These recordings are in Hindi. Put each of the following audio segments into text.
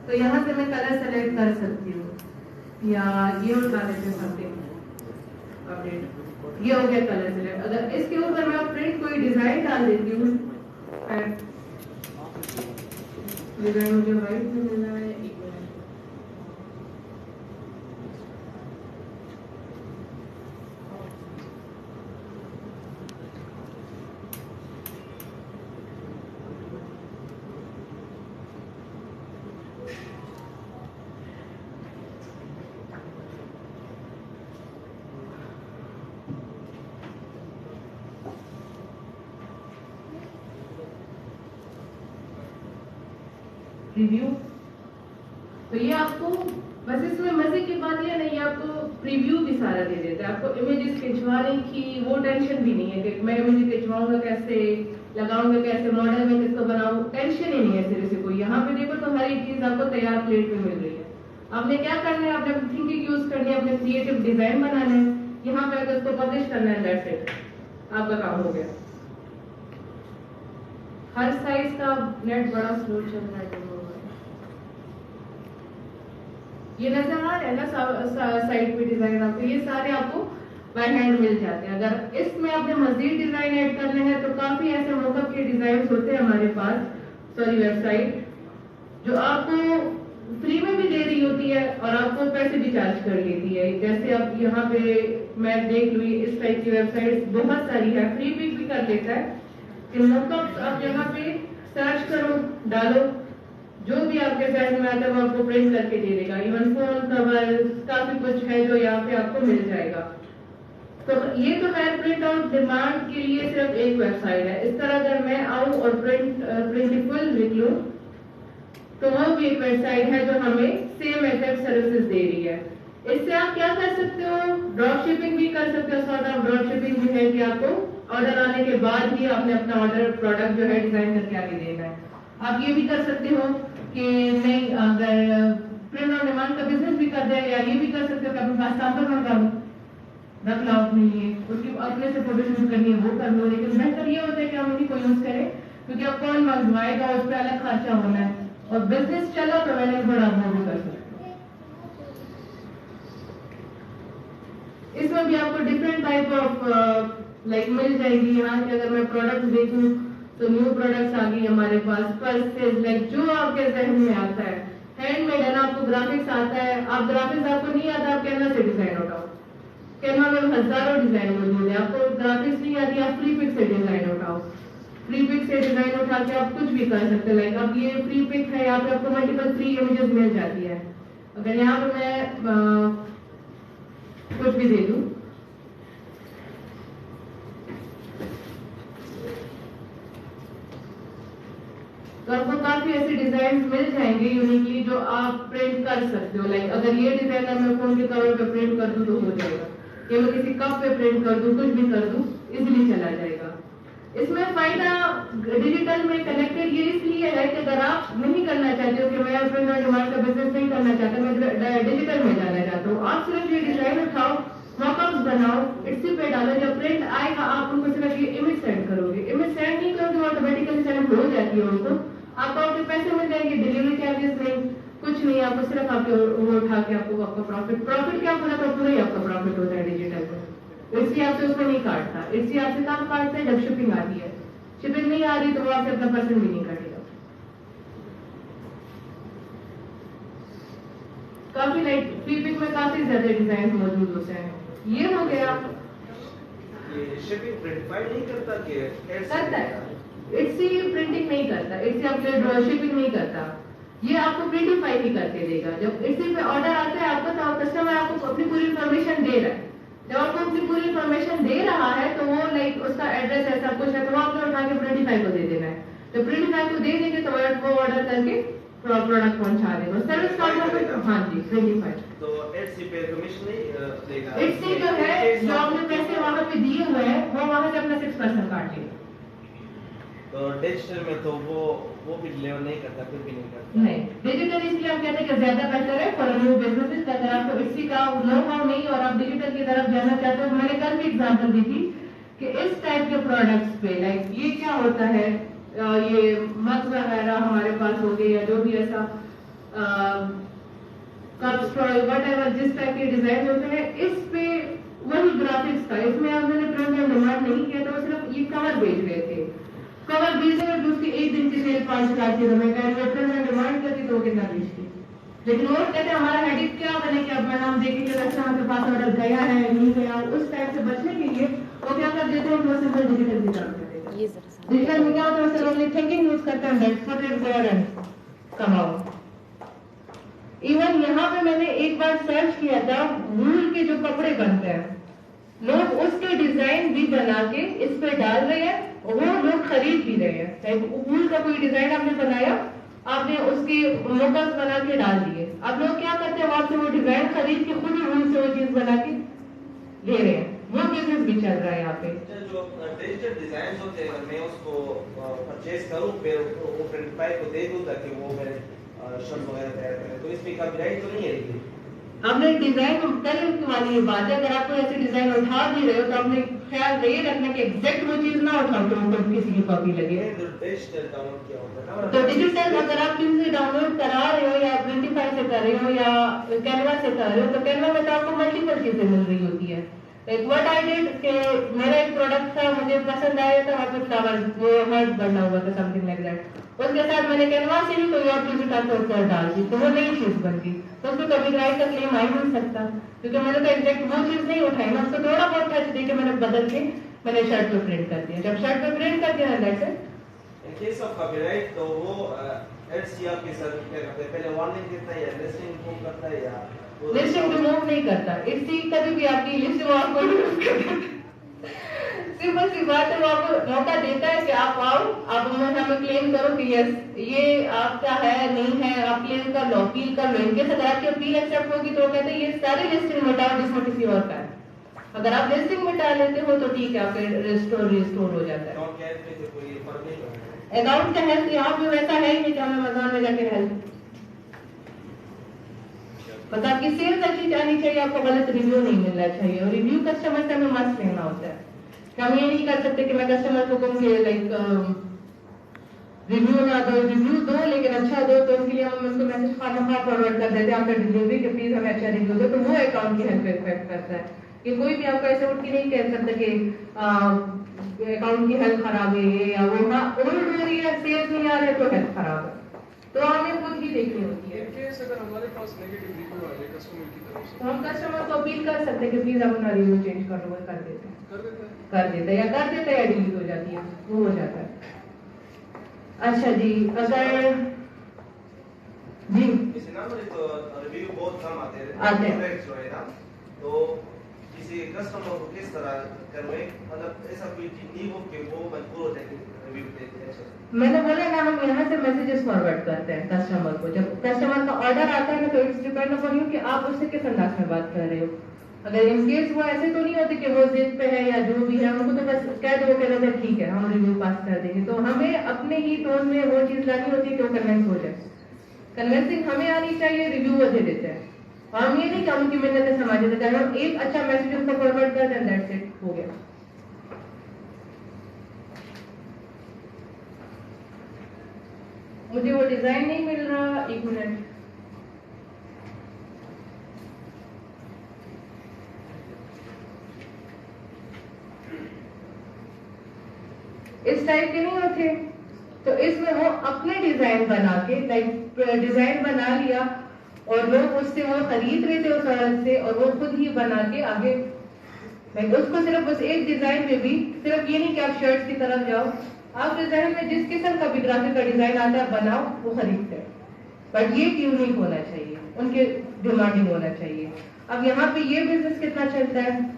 तो यहाँ से मैं कलर सेलेक्ट कर सकती हूँ, या ये उठा लेते हैं समथिंग अपडेट, ये हो गया कलर सेलेक्ट। अगर इसके ऊपर मैं प्रिंट कोई डिजाइन डाल देती हूँ, डिजाइन मुझे व्हाइट में मिलना है, रिव्यू। तो ये आपको बस इसमें मजे की बात ये नहीं, आपको प्रीव्यू भी सारा दे देता है। आपको इमेजेस खिंचवाने की वो टेंशन भी नहीं है कि मैं इमेज खिंचवाऊंगा कैसे, लगाऊंगा कैसे, मॉडल में किसको बनाऊं, टेंशन ही नहीं है सिर्फ से कोई। यहाँ पे देखो तो हर एक चीज आपको तैयार प्लेट पे मिल रही है। आपने क्या करना है, आपने थिंकिंग यूज करनी है, अपने क्रिएटिव डिजाइन बनाना है, यहाँ पे अगर उसको पब्लिश करना है, दैट्स इट, आपका काम हो गया। हर साइज का नेट बड़ा स्लो चल रहा है, ये नजर आ रहा है ना साइड पे डिजाइन आपको, ये सारे आपको बाय हैंड मिल जाते हैं। अगर इसमें आपने मजीद डिजाइन ऐड करने हैं तो काफी ऐसे मोकअप के डिजाइन होते हैं हमारे पास, सॉरी वेबसाइट, जो आपको फ्री में भी दे रही होती है और आपको पैसे भी चार्ज कर लेती है। जैसे अब यहाँ पे मैं देख लूँ, इस टाइप की वेबसाइट बहुत सारी है, फ्री भी कर लेता है। मोकअप आप यहाँ पे सर्च करो, डालो, जो भी आपके साइज में आता है वो आपको प्रिंट करके दे देगा। इवन फोन कवर काफी कुछ है जो यहाँ पे आपको मिल जाएगा। तो ये तो है प्रिंट आउट डिमांड के लिए सिर्फ एक वेबसाइट है। इस तरह अगर मैं आऊं और प्रिंटिफुल लिख लूं तो वो भी एक वेबसाइट है जो हमें सेम एग्जैक्ट सर्विसेज दे रही है। इससे आप क्या कर सकते हो, ड्रॉप शिपिंग भी कर सकते हो। सॉर्ट ऑफ ड्रॉप शिपिंग भी है कि आपको ऑर्डर आने के बाद ही आपने अपना ऑर्डर प्रोडक्ट जो है डिजाइन करके आगे देना है। आप ये भी कर सकते हो कि नहीं, अगर प्रिंट ऑन डिमांड का बिजनेस भी कर दे, या ये भी कर सकते हो कि अपने पास सैंपल मंगा लो, रख लो अपने लिए, उसकी अपने से फोटो शूट करनी है वो कर लो। लेकिन बेहतर ये होता है कि हम उन्हीं को यूज करें, क्योंकि अब कौन मंगवाएगा, उस पर अलग खर्चा होना है, और बिजनेस चला तो मैंने बड़ा वो भी कर सकते हो। इसमें भी आपको डिफरेंट टाइप ऑफ लाइक मिल जाएगी। यहाँ के अगर मैं प्रोडक्ट देखूं तो न्यू प्रोडक्ट्स आ गई हमारे पास, पर्सेज, लाइक जो आपके जहन में आता है। हैंडमेड है ना, आपको ग्राफिक्स आता है, आप ग्राफिक्स आपको नहीं आता, आप कैनवा से डिजाइन उठाओ, कैनवा में हजारों डिजाइन मौजूद है। आपको ग्राफिक्स नहीं आती, आप फ्री पिक से डिजाइन उठाओ, फ्री पिक से डिजाइन उठा के आप कुछ भी कर सकते हैं। लाइक अब ये फ्री पिक है, यहाँ पे आपको मल्टीपल फ्री इमेजेस मिल जाती है। अगर यहाँ पे मैं कुछ भी दे दूं, तो आपको काफी ऐसे डिजाइन मिल जाएंगे यूनिकली जो आप प्रिंट कर सकते हो। लाइक अगर ये डिजाइन मैं फोन के कवर पे प्रिंट कर दूं तो हो जाएगा, या मैं किसी कप पे प्रिंट कर दूं, कुछ भी कर दूं, इजीली चला जाएगा। इसमें फायदा डिजिटल में कनेक्टेड ये इसलिए है कि अगर आप नहीं करना चाहते हो कि मैं प्रिंट और डिमांड का बिजनेस नहीं करना चाहता, मैं डिजिटल में जाना चाहता हूँ, आप सिर्फ ये डिजाइन उठाओ, मॉकअप्स बनाओ, इट्सी पे डालो, जब प्रिंट आएगा आप उनको सिर्फ ये इमेज सेंड करोगे। इमेज सेंड नहीं करोगे, ऑटोमेटिकली सेंड हो जाती है उनको, आपको आपके पैसे मिल जाएंगे, डिलीवरी चार्जेस नहीं, कुछ नहीं, आपको सिर्फ आपके वो उठा के आपको आपका प्रॉफिट क्या पूरा का पूरा ही आपका प्रॉफिट होता है डिजिटल में। इट्सी आपसे उसमें नहीं काटता, इट्सी आपसे कम काटता है जब शिपिंग आती है, शिपिंग नहीं आ रही तो वो आपसे अपना परसेंट भी नहीं काटेगा। काफी लाइक फ्री पिक में काफी ज्यादा डिजाइन मौजूद होते हैं। ये हो गया। ये शिपिंग प्रिंटिफाई नहीं करता कि करता है, इट्सी प्रिंटिंग नहीं करता, इट्सी आपके शिपिंग नहीं करता, ये आपको प्रिंटिफाई भी करके देगा। जब इट्सी पे ऑर्डर आता है आपको, तो कस्टमर आपको अपनी पूरी इंफॉर्मेशन दे रहा है, जब आपको अपनी पूरी इंफॉर्मेशन दे रहा है तो वो लाइक उसका एड्रेस है, सब कुछ है, तो वो आपको उठा के प्रिंटिफाई को दे देना है। तो प्रिंटिफाई को दे देंगे तो वो ऑर्डर करके प्रोडक्ट पहुंचा देगा। सर्विस का हाँ जी प्रिंटिफाई। तो इट्सी पे कमीशन नहीं देगा, इट्सी जो है जो आपने पैसे वहां पे दिए हुए हैं वो वहां से अपना 6% काट लेगा। तो डिजिटल में तो वो भी डिलीवर नहीं करता, फिर भी नहीं करता। नहीं, डिजिटल इसलिए हम कहते हैं कि ज्यादा बेहतर है फॉर न्यू बिजनेसेस। अगर आपको इसी का नो हाउ नहीं और आप डिजिटल की तरफ जाना चाहते हो, मैंने कल भी एग्जांपल दी थी कि इस टाइप के प्रोडक्ट्स पे लाइक ये क्या होता है, ये मग वगैरह हमारे पास हो गए या जो भी ऐसा, कप्स वट एवर जिस टाइप के डिजाइन होते हैं, इस पे वही ग्राफिक्स था, इसमें आपने प्रिंट एंड डिमांड नहीं किया था, सिर्फ ये कवर बेच रहे थे। कवर बेचने में भी उसकी एक दिन की सेल 5 लाख की, तो मैं कह रही हूँ प्रिंट एंड डिमांड करती तो वो कितना बेचती। लेकिन वो कहते हैं हमारा हेडिक क्या बने कि अब मैं हम देखेंगे कस्टमर के पास ऑर्डर गया है नहीं गया, उस टाइप से बचने के लिए वो क्या कर देते हैं, वो सिंपल डिजिटल की तरफ कर देते हैं। डिजिटल में क्या होता है, सिर्फ ओनली थिंकिंग यूज करते हैं, that's what is there and come out. Even यहाँ पे मैंने एक बार सर्च किया था, वूल के जो कपड़े बनते हैं, लोग उसके डिजाइन भी बना के इस पे डाल रहे हैं और वो लोग खरीद भी रहे हैं। वूल का कोई डिजाइन आपने बनाया, आपने उसके लोगोस बना के डाल दिए, अब लोग क्या करते हैं, वहां से वो डिजाइन खरीद के खुद ही वूल से वो चीज बना के ले रहे हैं, वो बिजनेस भी चल रहा है यहाँ पे। जो डिजिटल डिजाइन होते हैं, मैं उसको परचेज करूँ फिर वो प्रिंट पाई को दे दूँ ताकि वो मेरे शर्ट वगैरह तैयार करें, तो इसमें कॉपीराइट तो नहीं है? आपने डिजाइन कल वाली ये बात है, अगर आप कोई ऐसे डिजाइन उठा भी रहे हो तो आपने ख्याल ये रखना कि एग्जैक्ट वो चीज ना उठाओ तो ऊपर किसी की कॉपी लगे। तो डिजिटल अगर आप किसी से डाउनलोड करा रहे हो या प्रिंटिफाई से कर रहे हो या कैनवा से कर रहे हो, तो कैनवा में तो आपको मल्टीपल चीजें मिल रही होती है। लाइक व्हाट आई डिड कि मेरा एक प्रोडक्ट था, मुझे पसंद आया था, वहाँ पे फ्लावर वो हर्ट बना हुआ था, समथिंग लाइक दैट, उसके साथ मैंने कैनवा से ही कोई और चीज उठा डाल दी, तो वो नई चीज बन गई, तो उसको कॉपीराइट का क्लेम आ ही नहीं सकता, क्योंकि मैंने तो एग्जैक्ट वो चीज नहीं उठाई ना, उसको थोड़ा बहुत टच दे के मैंने बदल के मैंने शर्ट पे प्रिंट कर दिया। जब शर्ट पे प्रिंट कर दिया that's it. In case of copyright तो वो एडसीआर के साथ क्या करते हैं, पहले वार्निंग देता है या लिस्टिंग रिमूव करता है या लिस्टिंग रिमूव नहीं करता, इससे कभी भी आपकी लिस्ट वो आपको रिमूव कर देता है। सिंपल सी बात है, वो आपको मौका देता है कि आप आओ, आप हमें क्लेम करो कि यस ये आपका है नहीं है, आप क्लेम कर लो, अपील कर लो। इनकेस अगर आपकी अपील एक्सेप्ट होगी तो कहते हैं ये सारी लिस्टिंग मिटाओ जिसमें किसी और का है। अगर आप लिस्टिंग मिटा लेते हो तो ठीक है, आपका रिस्टोर हो जाता है। अकाउंट का हेल्थ यहाँ पे वैसा है कि हमें अमेज़न में जाके हेल्थ बस आपकी सेल्स अच्छी जानी चाहिए, आपको गलत रिव्यू नहीं मिलना चाहिए, और रिव्यू कस्टमर से हमें मस्त लेना होता है। हम ये नहीं कर सकते कि मैं कस्टमर को कहूँ कि लाइक रिव्यू ना दो, रिव्यू दो लेकिन अच्छा दो, तो उसके लिए हम उनको मैसेज खाना फॉरवर्ड कर देते हैं आपका डिलीवरी के प्लीज हमें अच्छा रिव्यू दो, तो वो अकाउंट की हेल्थ इफेक्ट करता है। कि कोई भी आपको ऐसे उठ के नहीं कह सकता कि अकाउंट की हेल्थ खराब है या वो ओल्ड हो रही है, सेल्स नहीं आ रहे तो हेल्थ खराब है, तो हमें खुद ही देखनी होती है। केस अगर हमारे पास नेगेटिव रिव्यू आ जाए कस्टमर की तरफ से, तो हम कस्टमर को अपील कर सकते हैं कि प्लीज अपना रिव्यू चेंज कर लो, कर देते हैं या कर देते हैं, डिलीट हो जाती है, वो हो जाता है। अच्छा जी, अगर जी इस नंबर तो रिव्यू बहुत कम आते हैं, तो किसी कस्टमर को किस तरह करवे, मतलब ऐसा कोई नहीं हो कि वो मजबूर हो जाए रिव्यू देते हैं। मैंने बोला ना, हम यहाँ से मैसेजेस फॉरवर्ड करते हैं कस्टमर को, जब कस्टमर का ऑर्डर आता है ना तो इट्स डिपेंड अपॉन यू कि आप उससे किस अंदाज में बात कर रहे हो। अगर इन केस वो ऐसे तो नहीं होते कि वो जिद पे है या जो भी है, उनको तो बस कह दो कि ना ठीक है हम रिव्यू पास कर देंगे, तो हमें अपने ही टोन में वो चीज लानी होती है कि वो कन्विंस हो जाए। कन्विंसिंग हमें आनी चाहिए, रिव्यू वो दे देते हैं, और हम ये नहीं कि उनकी मिन्नतें समझ देते हैं, हम एक अच्छा मैसेज उनको फॉरवर्ड कर दें, दैट्स इट, हो गया। मुझे वो डिजाइन नहीं मिल रहा, एक मिनट, इस टाइप के नहीं होते, तो इसमें वो अपने डिजाइन बना के, लाइक डिजाइन बना लिया और लोग उससे वो खरीद रहे थे उस औरत से, और वो खुद ही बना के आगे, लाइक उसको सिर्फ उस एक डिजाइन में भी सिर्फ ये नहीं कि आप शर्ट की तरफ जाओ, आप डिजाइन में जिस किस्म का भी ग्राफिक का डिजाइन आता है बनाओ, वो खरीदते हैं, बट ये यूनिक होना चाहिए, उनके डिमांडिंग होना चाहिए। अब यहाँ पे ये बिजनेस कितना चलता है,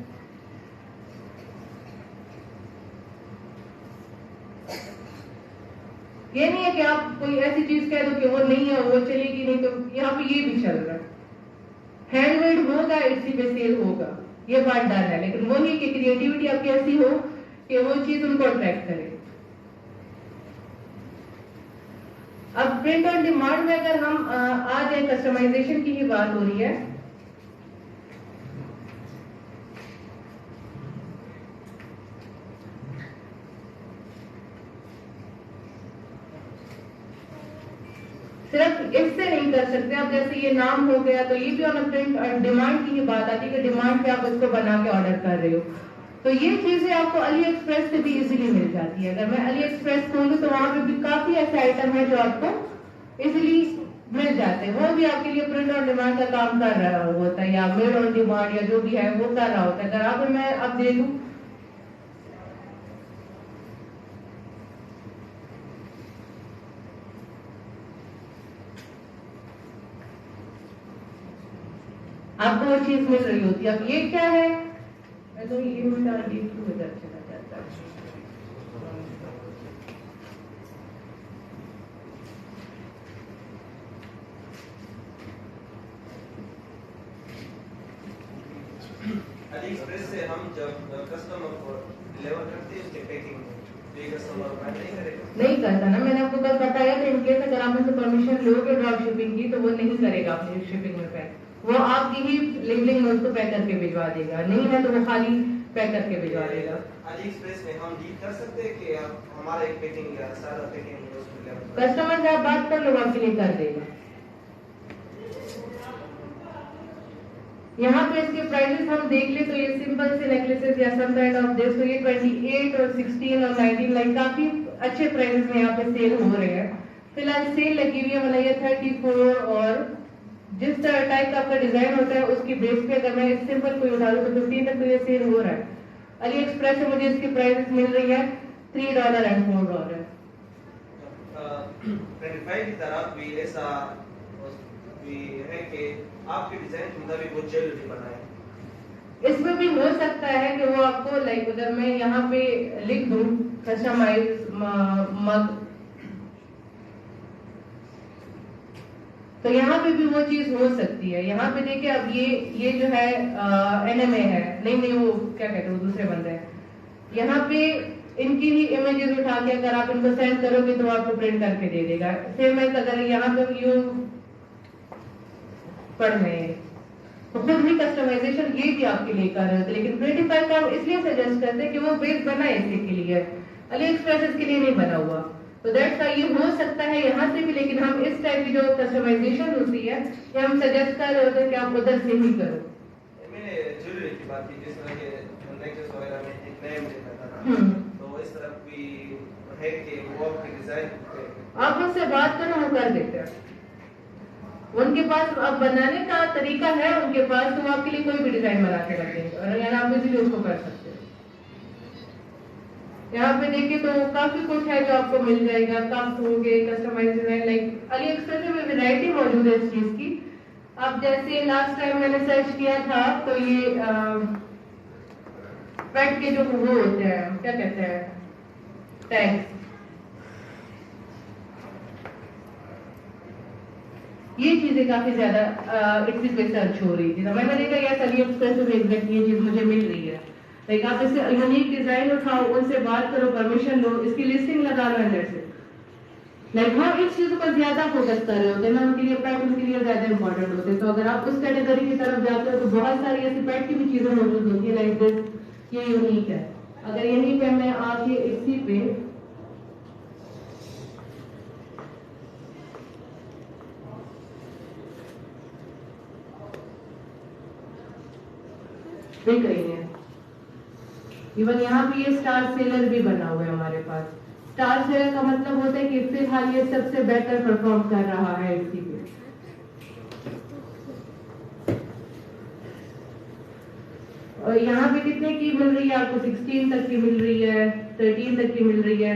ये नहीं है कि आप कोई ऐसी चीज कह दो कि वो नहीं है, वो चलेगी नहीं, तो यहाँ पे ये भी चल रहा है, हैंडमेड होगा इसी पे सेल होगा, ये बात डर है, लेकिन वो ही कि क्रिएटिविटी आपकी ऐसी हो कि वो चीज उनको अट्रैक्ट करे। अब प्रिंट ऑन डिमांड में अगर हम आ जाए, कस्टमाइजेशन की ही बात हो रही है, सिर्फ सिर्फ इससे नहीं कर सकते। अब जैसे ये नाम हो गया तो ये भी ऑन प्रिंट डिमांड की ही बात आती है कि डिमांड पे आप इसको बना के ऑर्डर कर रहे हो। तो ये चीजें आपको अली एक्सप्रेस से भी इजीली मिल जाती है। अगर मैं अली एक्सप्रेस खोलूं तो वहां पे भी काफी ऐसे आइटम है जो आपको इजीली मिल जाते हैं। वो भी आपके लिए प्रिंट ऑन डिमांड का काम कर रहा होता है, या मेड ऑन डिमांड या जो भी है वो कर रहा होता है। अगर आप मैं अब दे दूं आपको वो चीज मिल रही होती है। अब ये क्या है, तो ये मिटा दी चला जाता है। अली एक्सप्रेस से हम जब कस्टमर को डिलीवर करते हैं उसके पैकिंग में ये कस्टमर नहीं करेगा, नहीं करता ना। मैंने आपको कल बताया था इनकेस अगर आप उनसे परमिशन लोगे ड्रॉप शिपिंग की तो वो नहीं करेगा अपनी शिपिंग में पैक। वो आपकी ही लेबलिंग में उसको पैक करके भिजवा देगा, नहीं है तो वो खाली पैक करके भिजवा देगा। अली एक्सप्रेस में हम डील कर सकते हैं कि हमारा एक पैकिंग या सारा पैकिंग उसमें कस्टमर से आप बात कर लो, आपके लिए कर देगा। यहाँ पे इसके प्राइसेस हम देख ले तो ये सिंपल से नेकलेसेस या सम काइंड ऑफ दिस, तो ये 28 और 16 और 19 लाइक काफी अच्छे प्राइसेस में यहाँ पे सेल हो रहे हैं। फिलहाल सेल लगी हुई है, मतलब ये 34 और जिस टाइप का आपका डिजाइन होता है उसकी बेस पे अगर मैं सिंपल कोई उठा लूं तो 15 तक तो ये सेल हो रहा है। अली एक्सप्रेस से मुझे इसकी प्राइसेस मिल रही है $3 and $4। 25 की तरफ भी ऐसा भी है कि आपके डिजाइन के मुताबिक वो ज्वेलरी बनाए। इसमें भी हो सकता है कि वो आपको लाइक अगर मैं यहाँ पे लिख दूं कस्टमाइज मग, तो यहाँ पे भी वो चीज हो सकती है। यहाँ पे देखिए अब ये जो है NMA है, नहीं वो क्या कहते हैं वो दूसरे बंदे हैं। यहाँ पे इनकी ही इमेजेस उठा के अगर आप इनको सेंड करोगे तो आपको प्रिंट करके दे देगा। सेम है अगर यहाँ पे यू पढ़ रहे हैं तो खुद भी कस्टमाइजेशन ये भी आपके लिए कर रहे होते, लेकिन प्रिंटिफाई का हम इसलिए सजेस्ट करते हैं कि वो बेस बना है इसी के लिए, अली एक्सप्रेस इसके लिए नहीं बना हुआ। तो दैट्स व्हाई ये हो सकता है यहाँ से भी, लेकिन हम इस टाइप की जो कस्टमाइजेशन होती है ये हम सजेस्ट कर रहे होते हैं कि आप उधर से ही करो। मैंने ज्वेलरी की बात की, जिस तरह के नेकलेस वगैरह में एक नेम देता था, तो इस तरह भी है कि वो आपके डिजाइन आप उनसे बात करो, वो कर देते हैं। उनके पास अब बनाने का तरीका है उनके पास, तो आपके लिए कोई भी डिजाइन बना के रख देंगे और यानी आप इजीली उसको कर सकते हैं। यहाँ पे देखिए तो काफी कुछ है जो आपको मिल जाएगा, कप्स होंगे, customize design, like AliExpress में वैरायटी मौजूद है इस चीज की। अब जैसे लास्ट टाइम मैंने सर्च किया था तो ये पेट के जो वो होते हैं क्या कहते हैं टैग्स, ये चीजें काफी ज्यादा इसी पे सर्च हो रही थी। तो मैंने देखा यस अली एक्सप्रेस में एग्जैक्ट ये चीज मुझे मिल रही है। लाइक आप इससे यूनिक डिजाइन उठाओ, उनसे बात करो, परमिशन लो, इसकी लिस्टिंग लगा लो एंड दैट्स इट। लाइक हम इस चीजों पर ज्यादा फोकस कर रहे होते हैं ना, उनके लिए पेट उनके लिए ज्यादा इंपॉर्टेंट होते हैं। तो अगर आप उस कैटेगरी की तरफ जाते हो तो बहुत सारी ऐसी पेट की भी चीजें मौजूद होती है लाइक दिस, ये यूनिक है। अगर यहीं पे मैं आके इसी पे देख रही है, इवन यहाँ पे ये स्टार सेलर भी बना हुआ है हमारे पास। स्टार सेलर का मतलब होता है कि फिलहाल ये सबसे बेटर परफॉर्म कर रहा है इसी पे। और यहाँ पे कितने की मिल रही है आपको? 16 तक की मिल रही है, 13 तक की मिल रही है,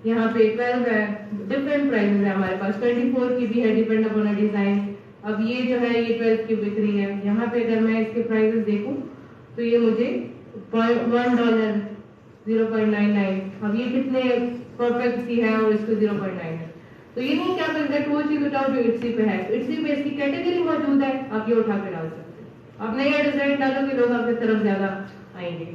यहाँ पे 12 है। डिफरेंट प्राइसेस है हमारे पास, 24 की भी है, डिपेंड अपॉन डिजाइन। अब ये जो है ये 12 की बिक रही है। यहाँ पे अगर मैं इसके प्राइसेस देखूं तो ये मुझे $1 0.99। अब ये कितने परफेक्ट सी है और इसको 0.9 है। तो ये नहीं क्या करते वो चीज उठाओ जो इट्सी पे है, इट्सी पे इसकी कैटेगरी मौजूद है, आप ये उठा के डाल सकते हैं। आप नया डिजाइन डालोगे लोग आपकी तरफ ज्यादा आएंगे।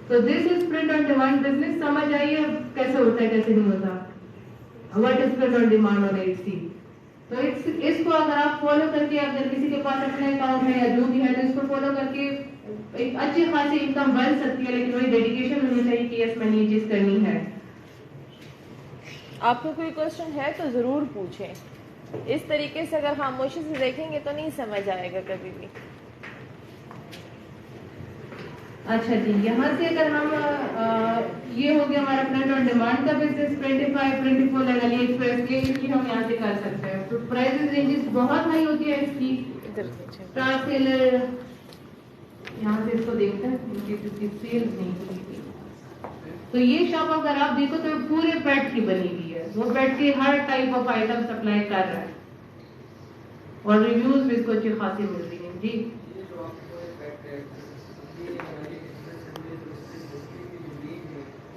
तो this is print on demand business. समझ आइए कैसे होता है कैसे नहीं होता, what is print on demand और एचसी। तो इसको अगर आप फॉलो करके, अगर किसी के पास अपने अकाउंट है या जो भी है तो इसको फॉलो करके एक अच्छी खासी इनकम बन सकती है, लेकिन वही डेडिकेशन होनी चाहिए कि यस मैंने ये चीज करनी है। आपको कोई क्वेश्चन है तो ज़रूर पूछें। इस तरीके से अगर खामोशी से देखेंगे तो नहीं समझ आएगा कभी भी। अच्छा जी, यहाँ से अगर हम ये हो गया हमारा प्रिंट ऑन डिमांड का बिजनेस 25-24 लगा अली एक्सप्रेस के, इसकी हम यहाँ से कर सकते हैं। तो प्राइसेस रेंजेस बहुत हाई होती है इसकी। ट्रांससेलर यहाँ से इसको देखते हैं इसकी सेल्स नहीं हुई थी। तो ये शॉप अगर आप देखो तो पूरे बेड की बनी हुई है, वो बेड के हर टाइप ऑफ आइटम सप्लाई कर रहा है और रिव्यूज भी इसको अच्छी खासी मिल रही है जी।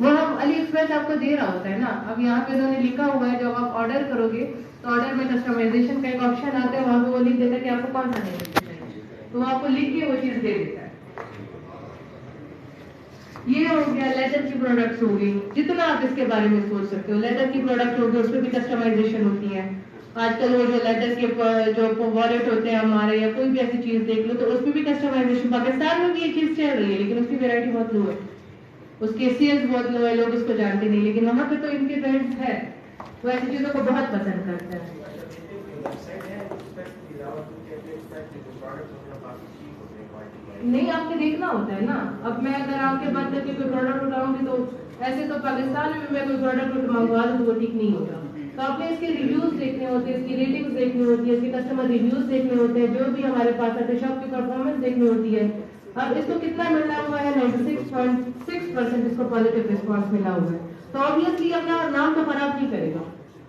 वो हम अली एक्सप्रेस आपको दे रहा होता है ना। अब यहाँ पे उन्होंने लिखा हुआ है, जब आप ऑर्डर करोगे तो ऑर्डर में कस्टमाइजेशन का एक ऑप्शन आता है, वहां पे वो लिख देता है कि आपको कौन सा चाहिए, तो वो आपको लिख के वो चीज दे देता है। ये हो गया लेदर की प्रोडक्ट्स हो गई, जितना आप इसके बारे में सोच सकते हो। लेदर की प्रोडक्ट होगी, उसमें भी कस्टमाइजेशन होती है। आजकल वो जो लेदर के जो वॉलेट होते हैं हमारे, या कोई भी ऐसी चीज देख लो तो उसमें भी कस्टमाइजेशन, पाकिस्तान में भी ये चीज चल रही है, लेकिन उसकी वैरायटी बहुत लो है, उसके सेल्स बहुत लो है, लोग उसको जानते नहीं। लेकिन वहां पे तो इनके ब्रांड्स है, वो ऐसी चीजों को बहुत पसंद करते हैं। नहीं, आपने देखना होता है ना। अब मैं अगर आपके बाद करके कोई प्रोडक्ट उठाऊंगी तो ऐसे तो पाकिस्तान में मैं कोई प्रोडक्ट मंगवा दूं तो वो ठीक नहीं होगा। तो आपने इसके रिव्यूज देखने होते हैं, इसकी रेटिंग्स देखनी होती है, इसके कस्टमर रिव्यूज देखने होते हैं, जो भी हमारे पास आते हैं, शॉप की परफॉर्मेंस देखनी होती है। अब इसको कितना मिला हुआ है, 96.6% इसको पॉजिटिव रिस्पॉन्स मिला हुआ है। तो ऑब्वियसली अपना नाम तो खराब नहीं करेगा।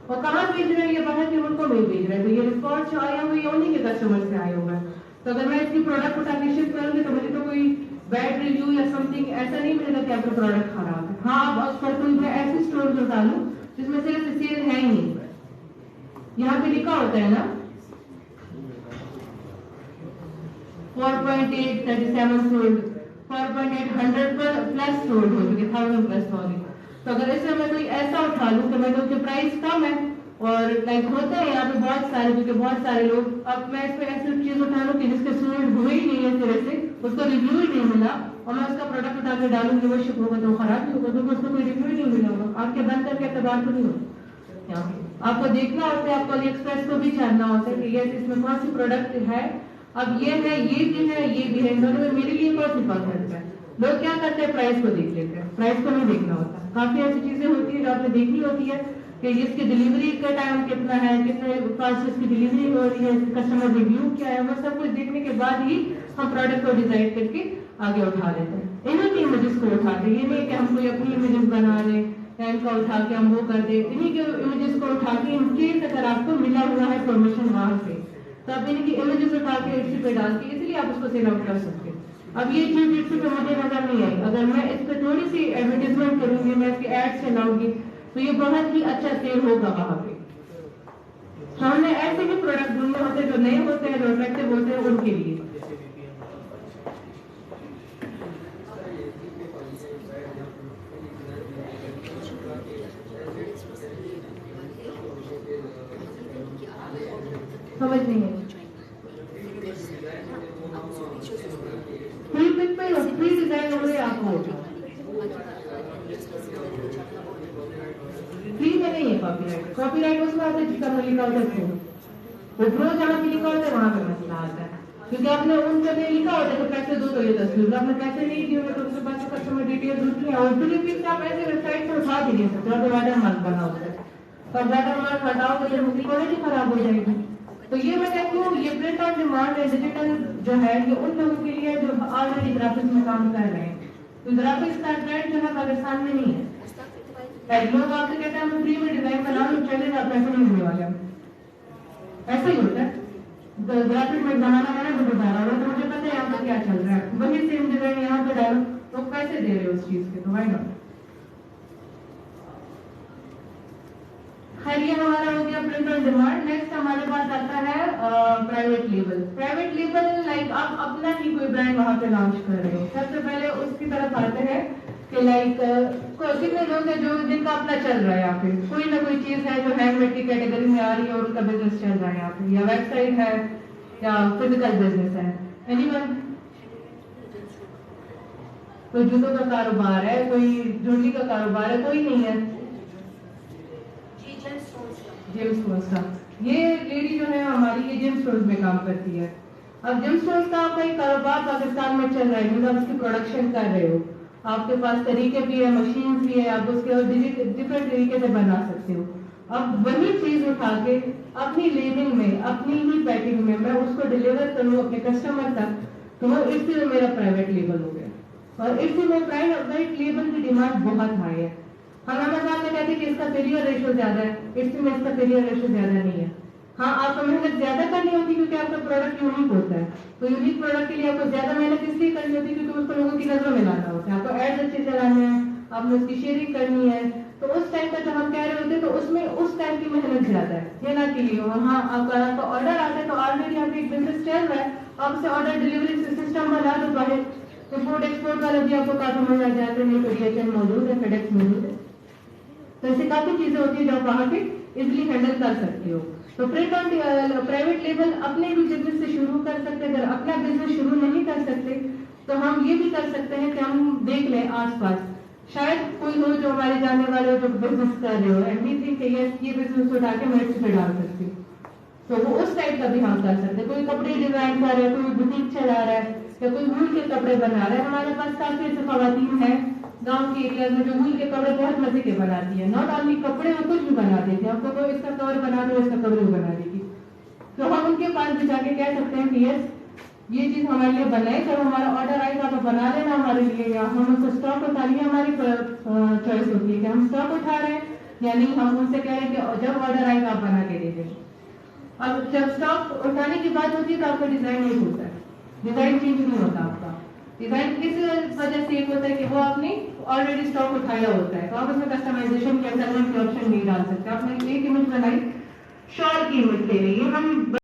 और कहाँ भेज रहे हैं, ये बाहर के मुल्कों में भेज रहे हैं, तो ये रिस्पॉन्स जो आया हुआ है उन्हीं के कस्टमर से आया हुआ है। तो अगर मैं इसकी प्रोडक्ट उठा के शिफ्ट करूंगी तो मुझे तो कोई बैड रिव्यू या समथिंग ऐसा नहीं मिलेगा कि आपका प्रोडक्ट खराब है। हाँ, अब पर कोई मैं ऐसे स्टोर उठा लूं जिसमें सिर्फ सेल है ही नहीं, यहाँ पे लिखा होता है ना 4.8 37 सोल्ड, 4.8 100 प्लस सोल्ड हो चुके, 1000 प्लस सॉरी। तो अगर इसमें मैं कोई ऐसा उठा लूं तो मैं तो उसके प्राइस कम है और लाइक होता है यहाँ पे बहुत सारे, क्योंकि बहुत सारे लोग, अब मैं इस पे ऐसी चीज उठा लूं कि जिसके सोल्ड हुए ही नहीं है सिरे से, उसको रिव्यू ही नहीं मिला, और मैं उसका प्रोडक्ट उठा के डालूंगी, वो शिप होगा तो खराब ही होगा, तो उसको कोई रिव्यू ही नहीं मिला होगा। आपके बंद करके एतबार तो नहीं होगा। आपको देखना होता है, आपको अली एक्सप्रेस को भी जानना होता है कि यस इसमें कौन सी प्रोडक्ट है। अब ये है, ये भी है, ये भी है, दोनों में मेरे लिए कौन सी पसंद है। लोग क्या करते हैं, प्राइस को देख लेते हैं, प्राइस को नहीं देखना होता। काफी ऐसी चीजें होती है जो आपने देखनी होती है कि इसकी डिलीवरी का टाइम कितना है, कितने फास्ट इसकी डिलीवरी हो रही है, कस्टमर रिव्यू क्या है, वो सब कुछ देखने के बाद ही हम प्रोडक्ट को डिजाइन करके आगे उठा लेते हैं। इन्हीं की इमेजेस को उठाते हैं, ये नहीं कि हम कोई अपनी इमेजेस बना रहे हैं, इनका उठा के हम वो कर दे। इन्हीं के इमेजेस को उठा के, इनकेस अगर आपको मिला हुआ है प्रमोशन वहां से, तो आप इनकी इमेजेस उठा के इसी पे डाल के, इसलिए आप उसको सेल आउट कर सकते हैं। अब ये चीज इसी पे मुझे नजर नहीं आई, अगर मैं इस पे थोड़ी सी एडवर्टीजमेंट करूंगी, मैं इसकी एड्स चलाऊंगी, तो ये बहुत ही अच्छा सेल होगा वहां पे। हमने ऐसे ही प्रोडक्ट ढूंढने होते हैं जो नए होते हैं, जो अट्रैक्टिव होते हैं उनके लिए। समझ नहीं है, फ्री पिक पे फ्री डिजाइन हो रहे आपको, फ्री में नहीं है कॉपीराइट। कॉपीराइट उसमें आता है जिसका लिखा होता है, वो प्रो जहाँ पे लिखा होता है वहां पे मसला आता है, क्योंकि आपने उन जगह लिखा होता है तो पैसे दो तो ये तस्वीर, आपने पैसे नहीं दिए तो उसके बाद कस्टमर डिटेल्स होती है। और फ्री पिक आप ऐसे वेबसाइट से उठा भी नहीं सकते, और वाटर मार्क बना होता है, तो वाटर मार्क हटाओ तो फिर उसकी क्वालिटी खराब हो जाएगी। तो ये मैं कहती हूँ, ये प्रिंट ऑन डिमांड डिजिटल जो है, ये उन लोगों के लिए जो ऑलरेडी ग्राफिक्स में काम कर रहे हैं। तो ग्राफिक्स का ट्रेंड जो है पाकिस्तान में नहीं है। लोग आपसे कहते हैं हम फ्री में डिजाइन बना लो, चलेगा, पैसे नहीं मिलने वाले, ऐसा ही होता है। ग्राफिक में बनाना मैंने भी बता रहा हूँ, तो मुझे पता है यहाँ पर क्या चल रहा है, वही सेम डिजाइन यहाँ पे डालो, तो पैसे दे रहे हो उस चीज के, तो वाई नॉट। खैर, ये हमारा हो गया प्रिंट ऑन डिमांड। नेक्स्ट हमारे पास आता है private label. Private label like आप अपना ही कोई ब्रांड वहां पे लॉन्च कर रहे हो। सबसे पहले उसकी तरफ आते हैं कि लाइक कितने लोग हैं जो जिनका अपना चल रहा है यहाँ पे, कोई ना कोई चीज है जो हैंडमेड की कैटेगरी में आ रही है और उनका बिजनेस चल रहा है यहाँ पे, या वेबसाइट है या फिजिकल बिजनेस है। एनीवन कोई जूतों का कारोबार है, कोई ज्वेलरी का कारोबार है, कोई नहीं है। जेम्स स्टोन्स का ये लेडी जो है हमारी, ये जेम्स स्टोन्स में काम करती है। अब जेम्स स्टोन्स का आपका एक कारोबार पाकिस्तान में चल रहा है, मतलब आप उसकी प्रोडक्शन कर रहे हो, आपके पास तरीके भी है, मशीन भी है, आप उसके डिफरेंट तरीके से बना सकते हो। अब वही चीज उठा के अपनी लेबलिंग में, अपनी ही पैकिंग में मैं उसको डिलीवर करूँ अपने कस्टमर तक, तो वो इससे मेरा प्राइवेट लेबल हो गया। और इससे में प्राइवेट लेबल की डिमांड बहुत हाई है। हम अमेज़न में कहते हैं कि इसका फेलियर रेशो ज्यादा है, इससे में इसका फेलियर रेशो ज्यादा नहीं है। हाँ, आपको मेहनत ज्यादा करनी होती है क्योंकि आपका प्रोडक्ट यूनिक होता है, तो यूनिक प्रोडक्ट के लिए आपको ज्यादा मेहनत इसलिए करनी होती है क्योंकि उसको लोगों की नजरों में लाना होता है, आपको एड्स अच्छे चलाने हैं, आपने उसकी शेयरिंग करनी है। तो उस टाइम पर जब हम कह रहे होते हैं तो उसमें उस टाइम की मेहनत ज्यादा है, ये ना कि हाँ आपका ऑर्डर आता है तो ऑलरेडी आपका एक बिजनेस चल रहा है, आप उसे ऑर्डर डिलीवरी सिस्टम बना दो बाहर, इम्पोर्ट एक्सपोर्ट वाला भी आपको काफी मजा आ जाते हैं, तो DHL मौजूद है, फेडेक्स मौजूद है, तो ऐसी काफी चीजें होती है जो आप वहां पे इजिली हैंडल कर सकते हो। तो प्रिंट ऑन प्राइवेट लेबल अपने भी बिजनेस से शुरू कर सकते हैं। अगर अपना बिजनेस शुरू नहीं कर सकते तो हम ये भी कर सकते हैं कि हम देख लें आसपास, शायद कोई हो जो हमारे जानने वाले हो जो बिजनेस कर रहे हो, एंड वी थिंक ये बिजनेस उठा के मैं इस पे डाल सकती हूँ, तो वो उस टाइप का भी हम कर सकते हैं। कोई कपड़े डिजाइन कर रहा है, कोई बुटीक चला रहा है, या कोई वूल के कपड़े बना रहा है। हमारे पास काफी ऐसे खवातीन हैं गांव के एरिया में जो वूल के कपड़े बहुत मजे के बनाती है, नॉट ओनली कपड़े, वो कुछ भी बना देती है, आपको कोई इसका कवर बना दो, इसका कवर भी बना देगी। तो हम उनके पास भी जाके कह सकते हैं कि यस ये चीज हमारे लिए बनाए, जब हमारा ऑर्डर आएगा तो बना लेना हमारे लिए, या हम उसको स्टॉक उठा लिया, हमारी चॉइस होती है कि हम स्टॉक उठा रहे हैं या नहीं। हम उनसे कह रहे हैं कि जब ऑर्डर आएगा आप बना के दे देंगे। अब जब स्टॉक उठाने की बात होती है तो आपका डिजाइन नहीं होता है, डिजाइन चेंज नहीं होता आपका। डिजाइन किस वजह से एक होता है कि वो आपने ऑलरेडी स्टॉक उठाया होता है, तो आप उसमें कस्टमाइजेशन या कलर के ऑप्शन नहीं डाल सकते। आपने एक इमेज बनाई, शॉल की इमेज ले रही है, हम